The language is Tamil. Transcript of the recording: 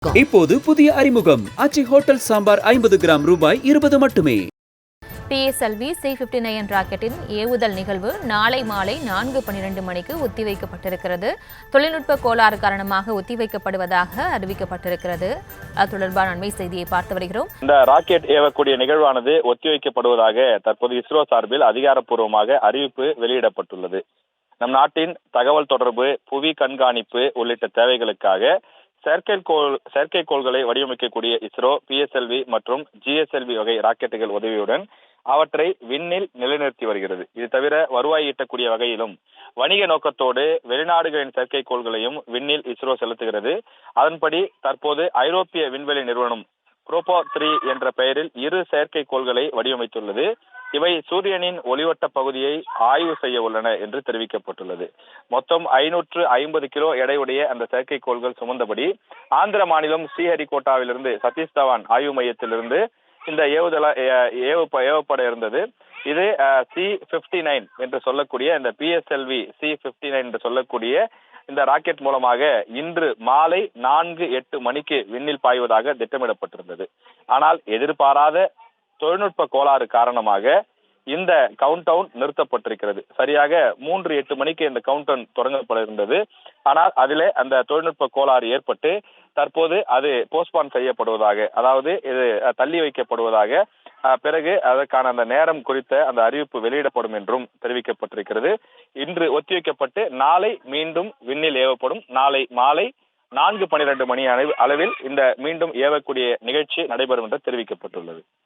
இப்போது புதிய அறிமுகம் அச்சி ஹோட்டல் சாம்பார் 50 கிராம் ரூபாய் 20 மட்டுமே. PSLV C-59 ராக்கெட்டின் ஏவுதல் நிகழ்வு நாளை மாலை 4:12 மணிக்கு ஒத்திவைக்கப்பட்டிருக்கிறது. தொழில்நுட்ப கோளாறு காரணமாக ஒத்திவைக்கப்படுவதாக அறிவிக்கப்பட்டிருக்கிறது. அது தொடர்பான அண்மை செய்தியை பார்த்து வருகிறோம். இந்த ராக்கெட் ஏவக்கூடிய நிகழ்வானது ஒத்திவைக்கப்படுவதாக தற்போது இஸ்ரோ சார்பில் அதிகாரப்பூர்வமாக அறிவிப்பு வெளியிடப்பட்டுள்ளது. நம் நாட்டின் தகவல் தொடர்பு, புவி கண்காணிப்பு உள்ளிட்ட தேவைகளுக்காக செயற்கைக்கோள்களை வடிவமைக்கக்கூடிய இஸ்ரோ PSLV மற்றும் GSLV வகை ராக்கெட்டுகள் உதவியுடன் அவற்றை விண்ணில் நிலைநிறுத்தி வருகிறது. இது தவிர வருவாய் ஈட்டக்கூடிய வகையிலும் வணிக நோக்கத்தோடு வெளிநாடுகளின் செயற்கைக்கோள்களையும் விண்ணில் இஸ்ரோ செலுத்துகிறது. அதன்படி தற்போது ஐரோப்பிய விண்வெளி நிறுவனம் குரோபோ 3 என்ற பெயரில் 2 செயற்கைக்கோள்களை வடிவமைத்துள்ளது. இவை சூரியனின் ஒளிவட்ட பகுதியை ஆய்வு செய்ய உள்ளன என்று தெரிவிக்கப்பட்டுள்ளது. மொத்தம் 550 கிலோ எடையுடைய அந்த செயற்கைக்கோள்கள் சுமந்தபடி ஆந்திர மாநிலம் ஸ்ரீஹரிகோட்டாவிலிருந்து சதீஷ் தவான் ஆய்வு மையத்திலிருந்து இந்த ஏவப்பட இருந்தது. இது C-59 என்று சொல்லக்கூடிய இந்த PSLV C-59 என்று சொல்லக்கூடிய இந்த ராக்கெட் மூலமாக இன்று மாலை 4:08 மணிக்கு விண்ணில் பாய்வதாக திட்டமிடப்பட்டிருந்தது. ஆனால் எதிர்பாராத தொழில்நுட்ப கோளாறு காரணமாக இந்த கவுண்ட் டவுன் நிறுத்தப்பட்டிருக்கிறது. சரியாக 3:08 மணிக்கு இந்த கவுண்ட் டவுன் தொடங்கப்பட இருந்தது. ஆனால் அதிலே அந்த தொழில்நுட்ப கோளாறு ஏற்பட்டு தற்போது அது போஸ்ட்பான் செய்யப்படுவதாக, அதாவது இது தள்ளி வைக்கப்படுவதாக, பிறகு அதற்கான அந்த நேரம் குறித்த அந்த அறிவிப்பு வெளியிடப்படும் என்றும் தெரிவிக்கப்பட்டிருக்கிறது. இன்று ஒத்திவைக்கப்பட்டு நாளை மீண்டும் விண்ணில் ஏவப்படும். நாளை மாலை 4:12 மணி அளவில் இந்த மீண்டும் ஏவக்கூடிய நிகழ்ச்சி நடைபெறும் என்று தெரிவிக்கப்பட்டுள்ளது.